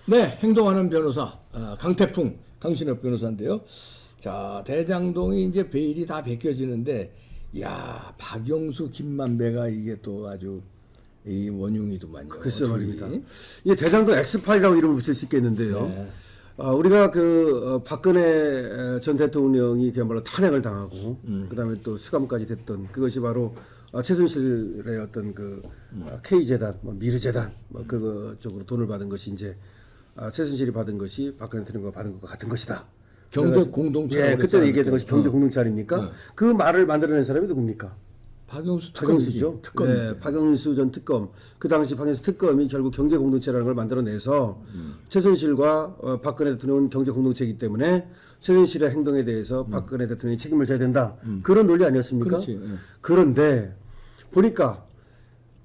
네, 행동하는 변호사 강태풍 강신업 변호사인데요. 자, 대장동이 이제 베일이 다 벗겨지는데, 야, 박영수, 김만배가 이게 또 아주 이 원흉이더만요. 글쎄 말입니다. 둘이. 이게 대장동 X 파일이라고 이름을 붙일 수 있겠는데요. 네. 우리가 박근혜 전 대통령이 그야말로 탄핵을 당하고 그다음에 또 수감까지 됐던 그것이 바로 최순실의 어떤 K재단, 미르재단 그거 쪽으로 돈을 받은 것이 이제 최순실이 받은 것이 박근혜 대통령과 받은 것과 같은 것이다. 경제 공동체. 예, 그때 얘기했던 것이 경제 공동체 아닙니까? 그 말을 만들어낸 사람이 누굽니까? 박영수죠. 특검. 네, 박영수 전 특검. 그 당시 박영수 특검이 결국 경제 공동체라는 걸 만들어내서 최순실과 박근혜 대통령은 경제 공동체이기 때문에 최순실의 행동에 대해서 박근혜 대통령이 책임을 져야 된다. 그런 논리 아니었습니까? 그렇지. 예. 그런데 보니까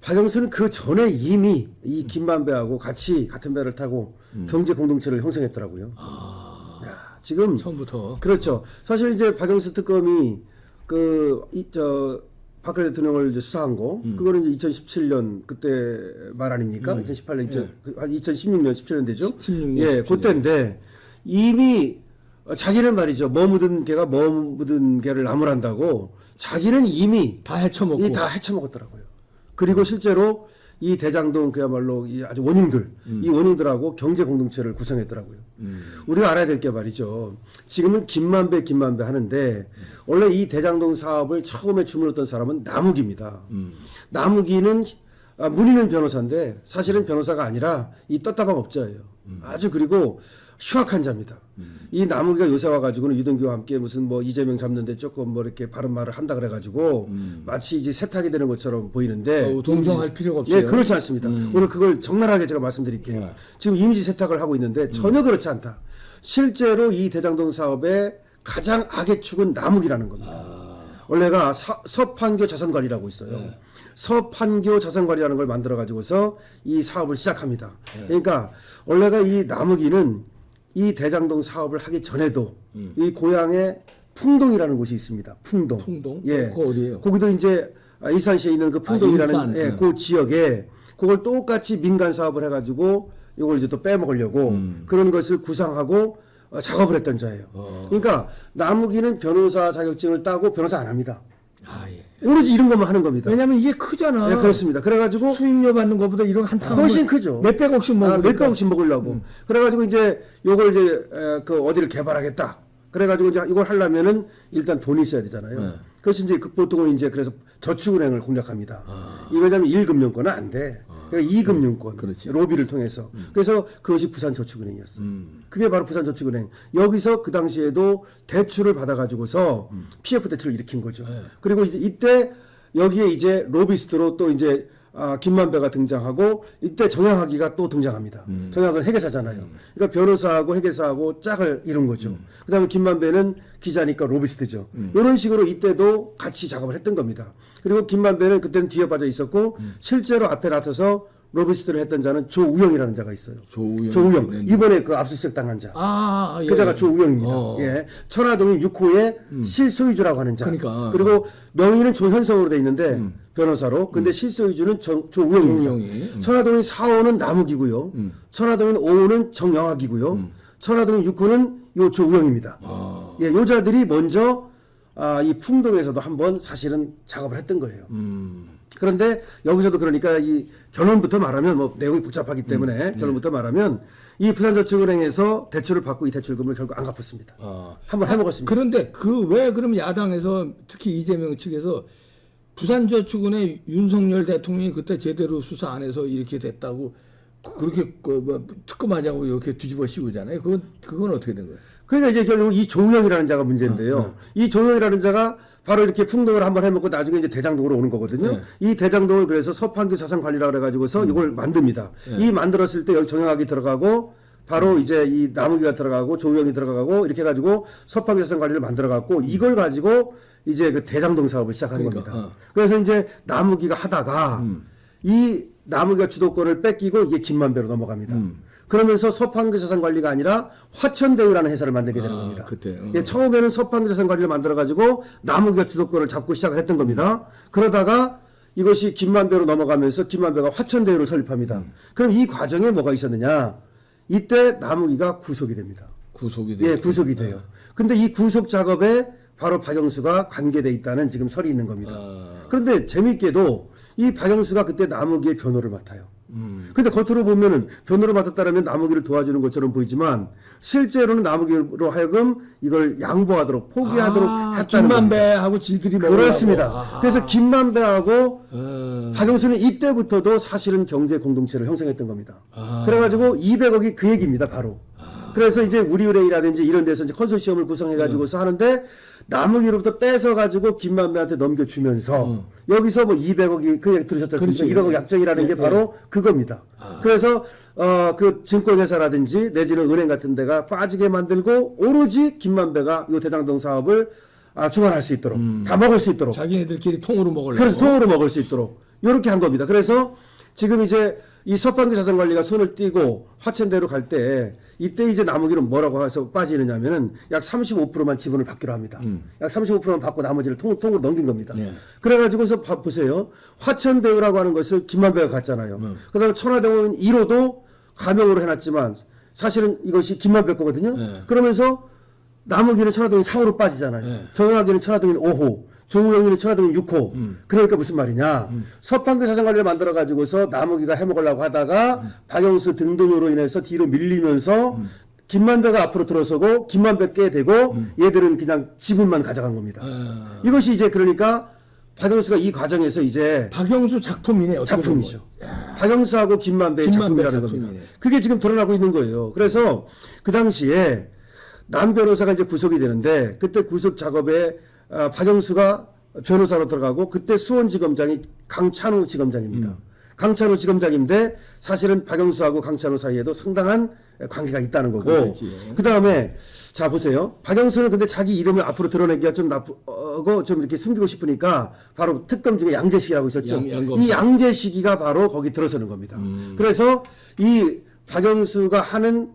박영수는 그 전에 이미 이 김만배하고 같이 같은 배를 타고 경제 공동체를 형성했더라고요. 야, 지금 처음부터. 그렇죠. 사실 이제 박영수 특검이 박근혜 대통령을 이제 수사한 거, 그거는 이제 2017년 그때 말 아닙니까? 2018년, 2016년, 17년 되죠? 16년, 예, 17년. 그때인데 이미 자기는 말이죠. 뭐 묻은 개가 뭐 묻은 개를 나무란다고 자기는 이미 다 헤쳐먹고. 다 헤쳐먹었더라고요. 그리고 실제로 이 대장동 그야말로 이 아주 원흉들, 이 원흉들하고 경제 공동체를 구성했더라고요. 우리가 알아야 될 게 말이죠. 지금은 김만배 하는데 원래 이 대장동 사업을 처음에 주물렀던 사람은 남욱입니다. 남욱이는 문희는 변호사인데 사실은 변호사가 아니라 이 떴다방 업자예요. 아주 그리고 흉악한 자입니다. 이 남욱이가 요새 와가지고는 유동규와 함께 무슨 뭐 이재명 잡는데 조금 뭐 이렇게 바른 말을 한다 그래가지고 마치 이제 세탁이 되는 것처럼 보이는데 동정할 필요가 없어요. 예, 그렇지 않습니다. 오늘 그걸 적나라하게 제가 말씀드릴게요. 네. 지금 이미지 세탁을 하고 있는데 전혀 그렇지 않다. 실제로 이 대장동 사업의 가장 악의 축은 남욱이라는 겁니다. 원래가 서판교 자산관리라고 있어요. 서판교 자산관리라는 걸 만들어 가지고서 이 사업을 시작합니다. 그러니까 원래가 이 남욱이는 이 대장동 사업을 하기 전에도 이 고향에 풍동이라는 곳이 있습니다. 풍동. 풍동? 예. 그거 어디예요? 거기도 이제 일산시에 있는 그 풍동이라는 일산. 예, 그 지역에 그걸 똑같이 민간 사업을 해가지고 이걸 이제 또 빼먹으려고 그런 것을 구상하고 작업을 했던 자예요. 그러니까 남욱이는 변호사 자격증을 따고 변호사 안 합니다. 아, 예. 오로지 이런 것만 하는 겁니다. 왜냐면 이게 크잖아. 네, 그렇습니다. 그래가지고 수임료 받는 것보다 이런 한탕 훨씬 크죠. 몇백억씩 먹으니까. 몇백억씩 먹으려고. 그래가지고 이제 요걸 이제 어디를 개발하겠다. 그래가지고 이제 이걸 하려면은 일단 돈이 있어야 되잖아요. 그래서 이제 보통은 이제 그래서 저축은행을 공략합니다. 이 왜냐면 1금융권은 안 돼. 그러니까 2금융권, 그렇지. 로비를 통해서. 그래서 그것이 부산저축은행이었어요. 그게 바로 부산저축은행. 여기서 그 당시에도 대출을 받아가지고서 PF 대출을 일으킨 거죠. 그리고 이제 이때 여기에 이제 로비스트로 또 이제 김만배가 등장하고 이때 정약하기가 또 등장합니다. 정약은 회계사잖아요. 그러니까 변호사하고 회계사하고 짝을 이룬 거죠. 그다음에 김만배는 기자니까 로비스트죠. 이런 식으로 이때도 같이 작업을 했던 겁니다. 그리고 김만배는 그때는 뒤에 빠져 있었고 실제로 앞에 나서서 로비스트를 했던 자는 조우영이라는 자가 있어요. 조우영. 네. 이번에 그 압수수색 당한 자. 예. 그 자가 조우영입니다. 어. 예. 천화동인 6호의 실소유주라고 하는 자. 그러니까. 그리고 명의는 조현성으로 돼 있는데 변호사로. 근데 실소유주는 조우영입니다. 조우영이. 천화동인 4호는 남욱이고요. 천화동인 5호는 정영학이고요. 천화동인 6호는 요 조우영입니다. 예, 요 자들이 먼저 이 풍동에서도 한번 사실은 작업을 했던 거예요. 그런데 여기서도 그러니까 이 결론부터 말하면 뭐 내용이 복잡하기 때문에 결론부터 말하면 이 부산저축은행에서 대출을 받고 이 대출금을 결국 안 갚았습니다. 한번 해먹었습니다. 그런데 왜 그럼 야당에서 특히 이재명 측에서 부산저축은행 윤석열 대통령이 그때 제대로 수사 안 해서 이렇게 됐다고 그렇게 특검하자고 이렇게 뒤집어 씌우잖아요. 그건 어떻게 된 거예요? 그러니까 이제 결국 이 조우영이라는 자가 문제인데요. 이 조우영이라는 자가 바로 이렇게 풍동을 한번 해먹고 나중에 이제 대장동으로 오는 거거든요. 이 대장동을 그래서 서판교 자산관리라 그래가지고서 이걸 만듭니다. 이 만들었을 때 여기 정영학이 들어가고 바로 이제 이 남욱이가 들어가고 조우영이 들어가고 이렇게 해가지고 서판교 자산관리를 만들어갖고 이걸 가지고 이제 그 대장동 사업을 시작한 겁니다. 그래서 이제 남욱이가 하다가 이 남욱이가 주도권을 뺏기고 이게 김만배로 넘어갑니다. 그러면서 서판교 자산관리가 아니라 화천대유라는 회사를 만들게 되는 겁니다. 그때, 예, 처음에는 서판교 자산관리를 만들어가지고 남욱이가 주도권을 잡고 시작을 했던 겁니다. 그러다가 이것이 김만배로 넘어가면서 김만배가 화천대유를 설립합니다. 그럼 이 과정에 뭐가 있었느냐? 이때 남욱이가 구속이 됩니다. 구속이 예, 되죠. 구속이 돼요. 근데 이 구속 작업에 바로 박영수가 관계돼 있다는 지금 설이 있는 겁니다. 그런데 재미있게도 이 박영수가 그때 남욱이의 변호를 맡아요. 근데 겉으로 보면은 변호를 맡았다라면 남욱이를 도와주는 것처럼 보이지만 실제로는 남욱이로 하여금 이걸 양보하도록 포기하도록 했다는 겁니다. 김만배하고 지들이 먹으려고. 그렇습니다. 그래서 김만배하고 박영수는 이때부터도 사실은 경제 공동체를 형성했던 겁니다. 그래가지고 200억이 그 얘기입니다, 바로. 그래서 이제 우리은행이라든지 이런 데서 이제 컨소시엄을 구성해가지고서 하는데 남욱이로부터 뺏어가지고 김만배한테 넘겨주면서 여기서 뭐 200억이 그 얘기 들으셨지 않습니까? 그렇지. 1억 약정이라는 게 바로 그겁니다. 그래서 그 증권회사라든지 내지는 은행 같은 데가 빠지게 만들고 오로지 김만배가 이 대장동 사업을 주관할 수 있도록 다 먹을 수 있도록 자기네들끼리 통으로 먹으려고. 그래서 통으로 먹을 수 있도록 이렇게 한 겁니다. 그래서 지금 이제 이 서판기 자산관리가 손을 떼고 화천대로 갈 때 이때 이제 남욱이는 뭐라고 해서 빠지느냐면은 약 35%만 지분을 받기로 합니다. 약 35%만 받고 나머지를 통으로 넘긴 겁니다. 네. 그래가지고서 보세요. 화천대유라고 하는 것을 김만배가 갔잖아요. 그다음에 천하대유는 1호도 가명으로 해놨지만 사실은 이것이 김만배 거거든요. 네. 그러면서 남욱이는 천하동인 4호로 빠지잖아요. 네. 정영학이는 천하동인 5호, 조우영이는 천하동인 6호. 그러니까 무슨 말이냐. 서판교 자산관리를 만들어가지고서 남욱이가 해먹으려고 하다가 박영수 등등으로 인해서 뒤로 밀리면서 김만배가 앞으로 들어서고 김만배 깨 되고 얘들은 그냥 지분만 가져간 겁니다. 이것이 이제 그러니까 박영수가 이 과정에서 이제 박영수 작품이네. 어떻게 작품이죠. 보면. 박영수하고 김만배의 김만배 작품이라는 작품이네. 겁니다. 그게 지금 드러나고 있는 거예요. 그래서 그 당시에 남 변호사가 이제 구속이 되는데 그때 구속 작업에 박영수가 변호사로 들어가고 그때 수원지검장이 강찬우 지검장입니다. 강찬우 지검장인데 사실은 박영수하고 강찬우 사이에도 상당한 관계가 있다는 거고 그렇지. 그 다음에 자 보세요. 박영수는 근데 자기 이름을 앞으로 드러내기가 좀 나쁘고 좀 이렇게 숨기고 싶으니까 바로 특검 중에 양재식이라고 있었죠. 양검. 이 양재식이가 바로 거기 들어서는 겁니다. 그래서 이 박영수가 하는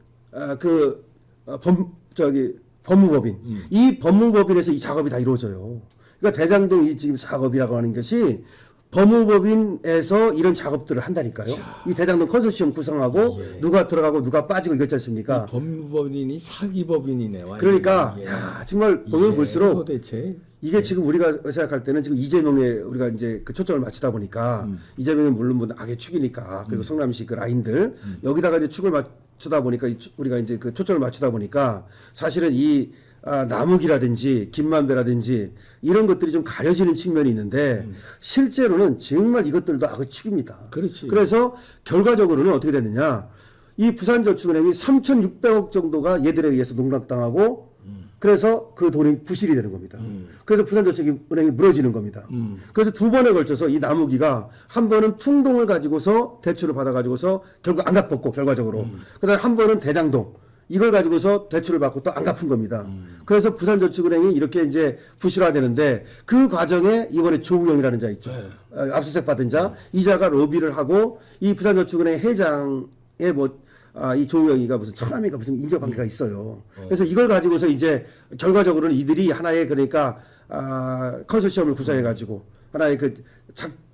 법무법인 이 법무법인에서 이 작업이 다 이루어져요. 그러니까 대장동 이 지금 작업이라고 하는 것이 법무법인에서 이런 작업들을 한다니까요. 이 대장동 컨소시엄 구성하고 누가 들어가고 누가 빠지고 이거지 않습니까? 법무법인이 사기법인이네. 완전히. 그러니까 이게. 야, 정말 보면 볼수록 도대체 이게 지금 우리가 생각할 때는 지금 이재명에 우리가 이제 그 초점을 맞추다 보니까 이재명은 물론 뭐 악의 축이니까 그리고 성남시 그 라인들 여기다가 이제 축을 맞추다 보니까 우리가 이제 그 초점을 맞추다 보니까 사실은 이 남욱이라든지 김만배라든지 이런 것들이 좀 가려지는 측면이 있는데 실제로는 정말 이것들도 악의 축입니다. 그렇지. 그래서 결과적으로는 어떻게 됐느냐? 이 부산저축은행이 3,600억 정도가 얘들에 의해서 농락당하고 그래서 그 돈이 부실이 되는 겁니다. 그래서 부산저축은행이 무너지는 겁니다. 그래서 두 번에 걸쳐서 이 남욱이가 한 번은 풍동을 가지고서 대출을 받아가지고서 결국 안 갚았고 결과적으로 그다음에 한 번은 대장동 이걸 가지고서 대출을 받고 또 안 갚은 겁니다. 그래서 부산저축은행이 이렇게 이제 부실화되는데 그 과정에 이번에 조우영이라는 자 있죠. 압수수색 받은 자 이 자가 로비를 하고 이 부산저축은행 회장의 이 조우영이가 무슨 처남이가 무슨 인적관계가 있어요. 그래서 이걸 가지고서 이제 결과적으로는 이들이 하나의 그러니까 컨소시엄을 구성해가지고 하나의 그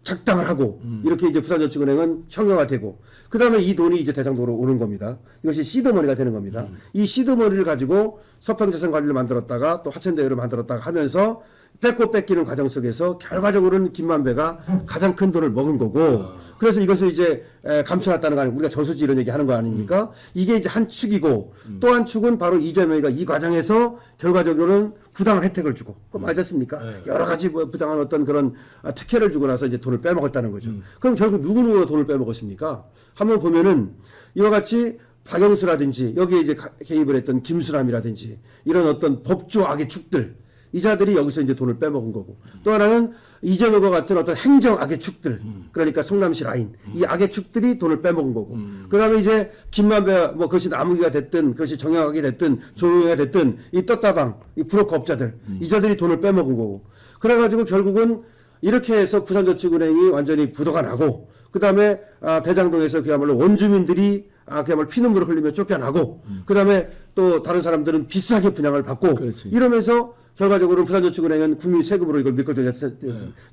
작당을 하고 이렇게 이제 부산저축은행은 형용화되고 그 다음에 이 돈이 이제 대장동으로 오는 겁니다. 이것이 시드머니가 되는 겁니다. 이 시드머니를 가지고 서평자산관리를 만들었다가 또 화천대유를 만들었다가 하면서 뺏고 뺏기는 과정 속에서 결과적으로는 김만배가 가장 큰 돈을 먹은 거고 그래서 이것을 이제 감춰놨다는 거 아니고 우리가 저수지 이런 얘기 하는 거 아닙니까? 이게 이제 한 축이고 또 한 축은 바로 이재명이가 이 과정에서 결과적으로는 부당한 혜택을 주고 그거 맞지 않습니까? 여러 가지 부당한 어떤 그런 특혜를 주고 나서 이제 돈을 빼먹었다는 거죠. 그럼 결국 누구누구가 돈을 빼먹었습니까? 한번 보면은 이와 같이 박영수라든지 여기에 이제 개입을 했던 김수남이라든지 이런 어떤 법조 악의 축들 이 자들이 여기서 이제 돈을 빼먹은 거고 또 하나는 이재명과 같은 어떤 행정 악의 축들 그러니까 성남시 라인 이 악의 축들이 돈을 빼먹은 거고 그다음에 이제 김만배 뭐 그것이 남욱이가 됐든 그것이 정영학이 됐든 조용이가 됐든 이 떴다방 이 브로커 업자들 이 자들이 돈을 빼먹은 거고 그래가지고 결국은 이렇게 해서 부산저축은행이 완전히 부도가 나고 그다음에 대장동에서 그야말로 원주민들이 그야말로 피눈물을 흘리며 쫓겨나고 그다음에 또 다른 사람들은 비싸게 분양을 받고 그렇지. 이러면서 결과적으로 부산저축은행은 국민 세금으로 이걸 메꿔주게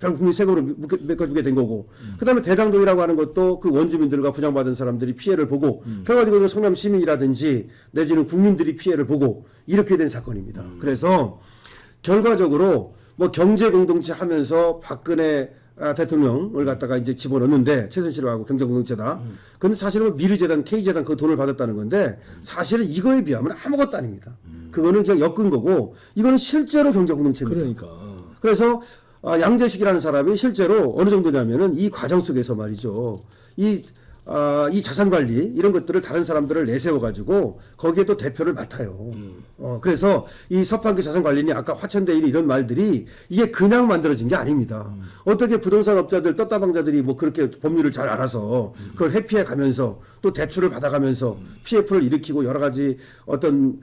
결국 국민 세금으로 메꿔주게 된 거고 그다음에 대장동이라고 하는 것도 그 원주민들과 분양받은 사람들이 피해를 보고 결과적으로 성남 시민이라든지 내지는 국민들이 피해를 보고 이렇게 된 사건입니다. 그래서 결과적으로 뭐 경제 공동체 하면서 박근혜 대통령을 갖다가 이제 집어넣는데 최순실하고 경제공동체다. 근데 사실은 뭐 미르재단, K재단 그 돈을 받았다는 건데 사실은 이거에 비하면 아무것도 아닙니다. 그거는 그냥 엮은 거고 이거는 실제로 경제공동체입니다. 그러니까. 그래서 양재식이라는 사람이 실제로 어느 정도냐면은 이 과정 속에서 말이죠. 이 자산 관리 이런 것들을 다른 사람들을 내세워 가지고 거기에 또 대표를 맡아요. 그래서 이 서판기 자산 관리니 아까 화천대유니 이런 말들이 이게 그냥 만들어진 게 아닙니다. 어떻게 부동산 업자들 떴다방자들이 뭐 그렇게 법률을 잘 알아서 그걸 회피해 가면서 또 대출을 받아가면서 PF를 일으키고 여러 가지 어떤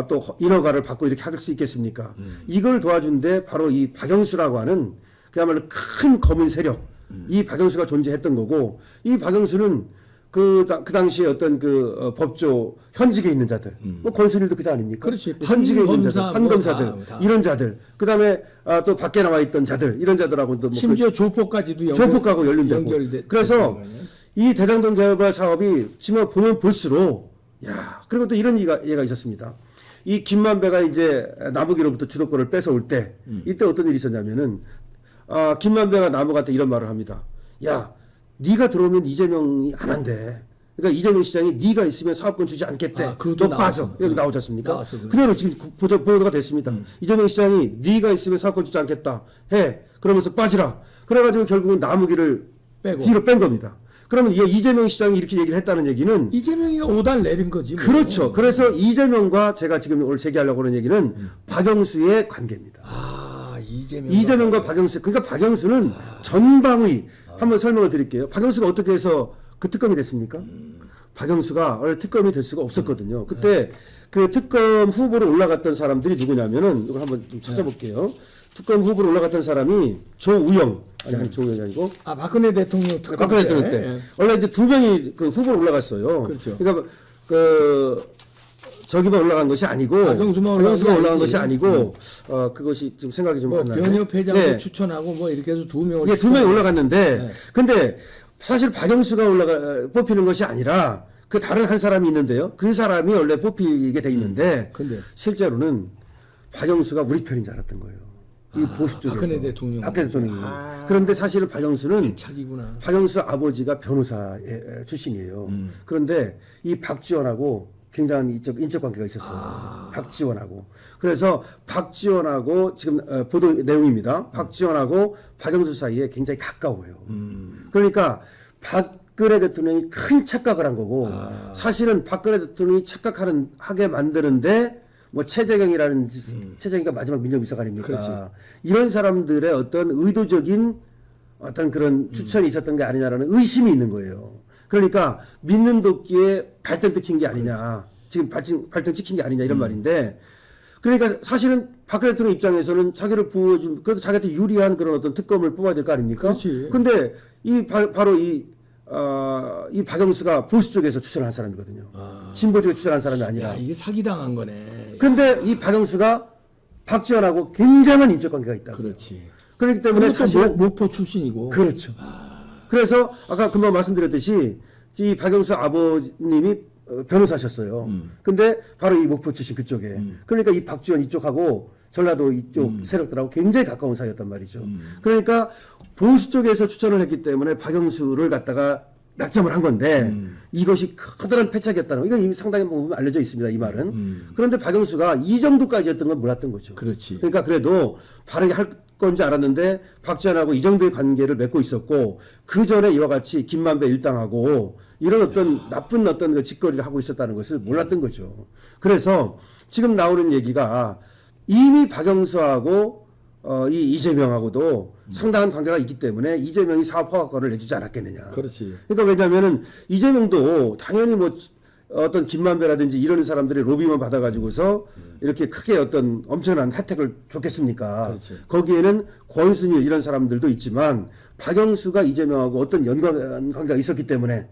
또 인허가를 받고 이렇게 할 수 있겠습니까? 이걸 도와준데 바로 이 박영수라고 하는 그야말로 큰 검은 세력 이 박영수가 존재했던 거고 이 박영수는 그 당시에 어떤 법조 현직에 있는 자들 뭐 권순일도 그자 아닙니까? 그렇지. 현직에 있는 자들, 판검사, 판검사들 뭐 다. 이런 자들 그다음에 또 밖에 나와 있던 자들 이런 자들하고도 뭐 심지어 조폭까지도 조폭하고 연결되고 그래서 이 대장동 개발 사업이 지금 보면 볼수록 야 그리고 또 이런 얘가 있었습니다. 이 김만배가 이제 나무기로부터 주도권을 뺏어올 때 이때 어떤 일이 있었냐면은 김만배가 나무한테 이런 말을 합니다. 야, 네가 들어오면 이재명이 안 한대. 그러니까 이재명 시장이 네가 있으면 사업권 주지 않겠대. 그것도 너 빠져. 나왔어. 여기 나오지 않습니까? 나왔어, 그대로 지금 보도가 됐습니다. 이재명 시장이 네가 있으면 사업권 주지 않겠다. 해. 그러면서 빠지라. 그래가지고 결국은 나무기를 빼고. 뒤로 뺀 겁니다. 그러면 이재명 시장이 이렇게 얘기를 했다는 얘기는 이재명이가 오달 내린 거지. 뭐. 그렇죠. 그래서 이재명과 제가 지금 오늘 제기하려고 하는 얘기는 박영수의 관계입니다. 이재명과 박영수. 그러니까 박영수는 전방위 한번 설명을 드릴게요. 박영수가 어떻게 해서 그 특검이 됐습니까? 박영수가 원래 특검이 될 수가 없었거든요. 그때 그 특검 후보로 올라갔던 사람들이 누구냐면은 이걸 한번 좀 찾아볼게요. 특검 후보로 올라갔던 사람이 조우영 아니 조우영이 아니고 박근혜 대통령 특검 박근혜 대통령 때 예. 원래 이제 두 명이 그 후보로 올라갔어요. 그렇죠. 그러니까 저기만 올라간 것이 아니고 박영수만 올라간 것이 아니고 그것이 좀 생각이 좀 안 나요. 변협 회장도 추천하고 뭐 이렇게 해서 두 명을 두 명이 올라갔는데 근데 사실 박영수가 뽑히는 것이 아니라 그 다른 한 사람이 있는데요. 그 사람이 원래 뽑히게 돼 있는데 근데 실제로는 박영수가 우리 편인 줄 알았던 거예요. 이 보수 쪽에서 박근혜 대통령이. 그런데 사실은 박영수는 착이구나. 박영수 아버지가 변호사 출신이에요. 그런데 이 박지원하고 굉장한 인적 관계가 있었어요. 박지원하고. 그래서 박지원하고 지금 보도 내용입니다. 박지원하고 박영수 사이에 굉장히 가까워요. 그러니까 박근혜 대통령이 큰 착각을 한 거고 사실은 박근혜 대통령이 착각하게 만드는데 뭐 최재경이라는 최재경이가 마지막 민정비서가 아닙니까? 그렇지. 이런 사람들의 어떤 의도적인 어떤 그런 추천이 있었던 게 아니냐라는 의심이 있는 거예요. 그러니까 믿는 도끼에 발등 찍힌 게 아니냐. 지금 발등 찍힌 게 아니냐 이런 말인데 그러니까 사실은 박근혜 대통령 입장에서는 자기를 보여준 그래도 자기한테 유리한 그런 어떤 특검을 뽑아야 될 거 아닙니까? 그렇지. 근데 바로 이 박영수가 보수 쪽에서 추천한 사람이거든요. 진보 쪽에 추천한 사람이 아니라. 야, 이게 사기당한 거네. 근데 이 박영수가 박지원하고 굉장한 인적 관계가 있다. 그렇지. 그렇기 때문에 사실은 목포 출신이고. 그렇죠. 그래서 아까 금방 말씀드렸듯이 이 박영수 아버님이 변호사셨어요. 근데 바로 이 목포 출신 그쪽에. 그러니까 이 박지원 이쪽하고 전라도 이쪽 세력들하고 굉장히 가까운 사이였단 말이죠. 그러니까 보수 쪽에서 추천을 했기 때문에 박영수를 갖다가 낙점을 한 건데 이것이 커다란 패착이었다는 거. 이건 이미 상당히 보면 알려져 있습니다. 이 말은. 그런데 박영수가 이 정도까지였던 건 몰랐던 거죠. 그렇지. 그러니까 그래도 바르게 할 건지 알았는데 박지원하고 이 정도의 관계를 맺고 있었고 그 전에 이와 같이 김만배 일당하고 이런 어떤 나쁜 어떤 그 짓거리를 하고 있었다는 것을 몰랐던 거죠. 그래서 지금 나오는 얘기가 이미 박영수하고 이 이재명하고도 상당한 관계가 있기 때문에 이재명이 사업 허가권을 내주지 않았겠느냐. 그렇지. 그러니까 왜냐하면은 이재명도 당연히 뭐 어떤 김만배라든지 이런 사람들의 로비만 받아가지고서 이렇게 크게 어떤 엄청난 혜택을 줬겠습니까? 그렇지. 거기에는 권순일 이런 사람들도 있지만 박영수가 이재명하고 어떤 관계가 있었기 때문에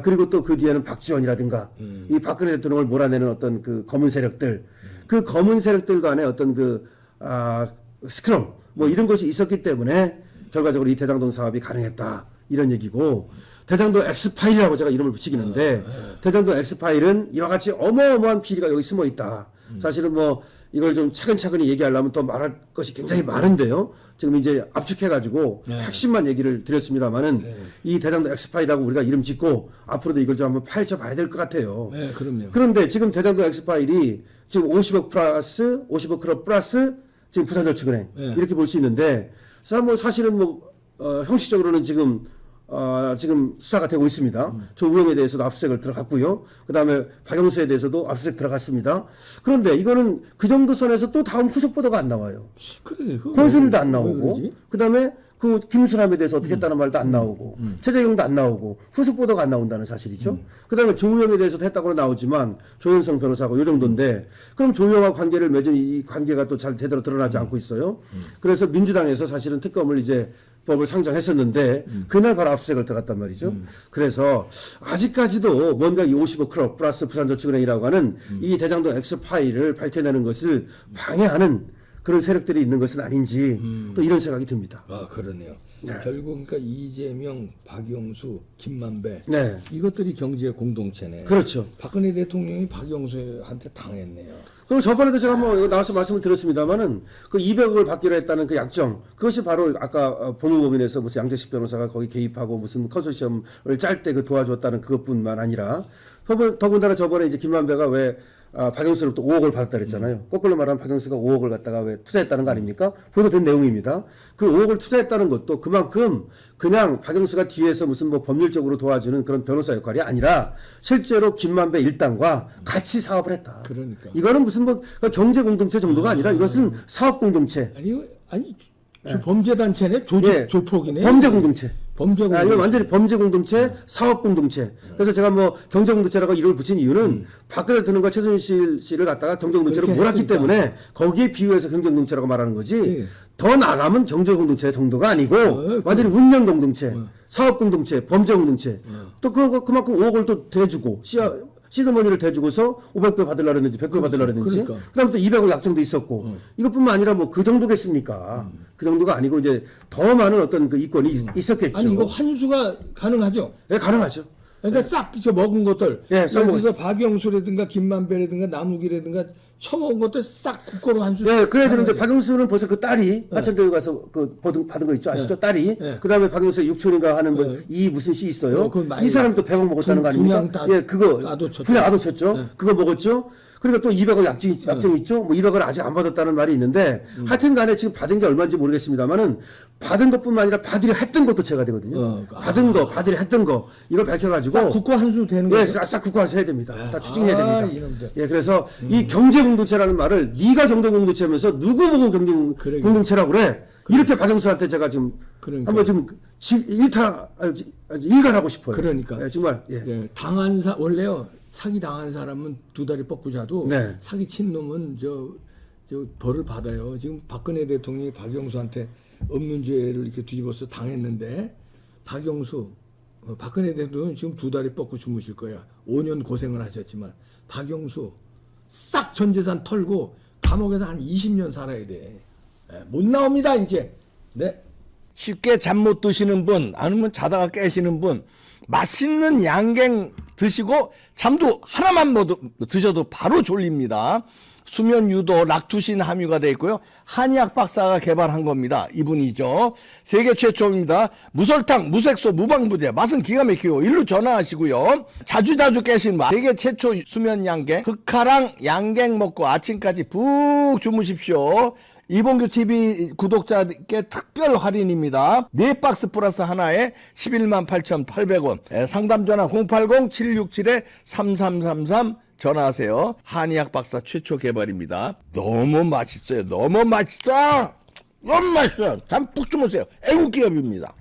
그리고 또 그 뒤에는 박지원이라든가 이 박근혜 대통령을 몰아내는 어떤 그 검은 세력들 그 검은 세력들 간의 어떤 스크럼 뭐 이런 것이 있었기 때문에 결과적으로 이 대장동 사업이 가능했다 이런 얘기고 대장동 엑스파일이라고 제가 이름을 붙이기는데 대장동 엑스파일은 이와 같이 어마어마한 비리가 여기 숨어 있다. 사실은 뭐 이걸 좀 차근차근히 얘기하려면 더 말할 것이 굉장히 많은데요. 지금 이제 압축해가지고 핵심만 얘기를 드렸습니다만은 이 대장동 엑스파일이라고 우리가 이름 짓고 앞으로도 이걸 좀 한번 파헤쳐 봐야 될 것 같아요. 네, 그럼요. 그런데 지금 대장동 엑스파일이 지금 50억 크로 플러스 지금 부산저축은행 이렇게 볼 수 있는데 사실은 형식적으로는 지금 수사가 되고 있습니다. 조우영에 대해서도 압수수색을 들어갔고요. 그 다음에 박영수에 대해서도 압수수색 들어갔습니다. 그런데 이거는 그 정도 선에서 또 다음 후속 보도가 안 나와요. 그래, 권순일도 안 나오고, 그 다음에 그 김수남에 대해서 어떻게 했다는 말도 안 나오고, 최재경도 안 나오고, 후속 보도가 안 나온다는 사실이죠. 그 다음에 조우영에 대해서도 했다고 나오지만, 조현성 변호사하고 요 정도인데, 그럼 조우영과 관계를 맺은 이 관계가 또 잘 제대로 드러나지 않고 있어요. 그래서 민주당에서 사실은 특검을 이제 법을 상정했었는데 그날 바로 압수수색을 들어갔단 말이죠. 그래서 아직까지도 뭔가 이 50억 크로 플러스 부산저축은행이라고 하는 이 대장동 엑스파일을 밝혀내는 것을 방해하는 그런 세력들이 있는 것은 아닌지 또 이런 생각이 듭니다. 아, 그러네요. 결국 그러니까 이재명, 박영수, 김만배 네. 이것들이 경제 공동체네. 그렇죠. 박근혜 대통령이 박영수한테 당했네요. 그리고 저번에도 제가 뭐 나와서 말씀을 드렸습니다만은 그 200억을 받기로 했다는 그 약정 그것이 바로 아까 법무법인에서 무슨 양재식 변호사가 거기 개입하고 무슨 컨소시엄을 짤 때 그 도와줬다는 그것뿐만 아니라 더군다나 저번에 이제 김만배가 왜 박영수로부터 5억을 받았다 그랬잖아요. 거꾸로 말하면 박영수가 5억을 갖다가 왜 투자했다는 거 아닙니까? 보도된 내용입니다. 그 5억을 투자했다는 것도 그만큼 그냥 박영수가 뒤에서 무슨 뭐 법률적으로 도와주는 그런 변호사 역할이 아니라 실제로 김만배 일당과 같이 사업을 했다. 그러니까. 이거는 무슨 뭐 경제 공동체 정도가 아니라 이것은 사업 공동체. 아니 범죄 단체네, 조직 예, 조폭이네. 범죄 공동체. 범죄 공동체. 이건 완전히 범죄 공동체, 사업 공동체. 그래서 제가 뭐 경제 공동체라고 이름을 붙인 이유는 박근혜 대통령과 최순실 씨를 갖다가 경제 공동체로 그렇게 몰았기 했으니까. 때문에 거기에 비유해서 경제 공동체라고 말하는 거지. 예. 더 나가면 경제 공동체 정도가 아니고 예, 완전히 운영 공동체, 사업 공동체, 범죄 공동체. 또 그만큼 5억을 또 대주고 시드머니를 대주고서 500배 받으려고 했는지 100배 받으려고 했는지 그러니까. 그다음에 또 200억 약정도 있었고 이것뿐만 아니라 뭐 그 정도겠습니까? 그 정도가 아니고 이제 더 많은 어떤 그 이권이 있었겠죠. 아니 이거 환수가 가능하죠. 네, 가능하죠. 그러니까 싹 먹은 것들. 예, 싹 그래서 박영수라든가 김만배라든가 남욱이라든가 처먹은 것들 싹 국고로 환수. 네, 그래야 되는데 박영수는 벌써 그 딸이 하천대유 가서 그 받은 거 있죠, 아시죠? 딸이. 그다음에 박영수의 육촌인가 하는 뭐 이 무슨 씨 있어요. 그건 많이 이 사람이 또 100억 먹었다는 거 아닙니까? 분양 다 예, 그거 나도 쳤죠. 분양 나도 쳤죠. 그거 먹었죠. 그리고 또 200억 약정 있죠. 뭐 200억을 아직 안 받았다는 말이 있는데 하여튼간에 지금 받은 게 얼마인지 모르겠습니다만은 받은 것뿐만 아니라 받으려 했던 것도 제가 되거든요. 받은 거, 받으려 했던 거 이걸 밝혀가지고 싹 국고 환수 되는 예, 거죠. 싹 국가화해야 됩니다. 다 추징해야 아, 됩니다. 이놈들. 예, 그래서 이 경제 공동체라는 말을 네가 경제 공동체면서 누구 보고 경제 공동체라고 그래? 이렇게 박영수한테 제가 지금 그러니까. 한번 좀 일갈하고 싶어요. 그러니까. 예, 정말 예. 예, 원래요 사기 당한 사람은 두 다리 뻗고 자도 네. 사기 친 놈은 저 벌을 받아요. 지금 박근혜 대통령이 박영수한테 없는 죄를 이렇게 뒤집어서 당했는데 박근혜 대통령은 지금 두 다리 뻗고 주무실 거야. 5년 고생을 하셨지만 박영수 싹 전 재산 털고 감옥에서 한 20년 살아야 돼. 예, 못 나옵니다 이제. 네. 쉽게 잠 못 드시는 분, 아니면 자다가 깨시는 분, 맛있는 양갱 드시고 잠도 하나만 드셔도 바로 졸립니다. 수면 유도 락투신 함유가 되어 있고요. 한의학 박사가 개발한 겁니다. 이분이죠. 세계 최초입니다. 무설탕, 무색소, 무방부제, 맛은 기가 막히고 일로 전화하시고요. 자주 깨시는 분, 세계 최초 수면 양갱, 극하랑 양갱 먹고 아침까지 푹 주무십시오. 이봉규 TV 구독자께 특별 할인입니다. 4박스 플러스 하나에 118,800원. 상담 전화 080-767-3333 전화하세요. 한의학 박사 최초 개발입니다. 너무 맛있어요. 너무 맛있어. 너무 맛있어요. 잠 푹 주무세요. 애국 기업입니다.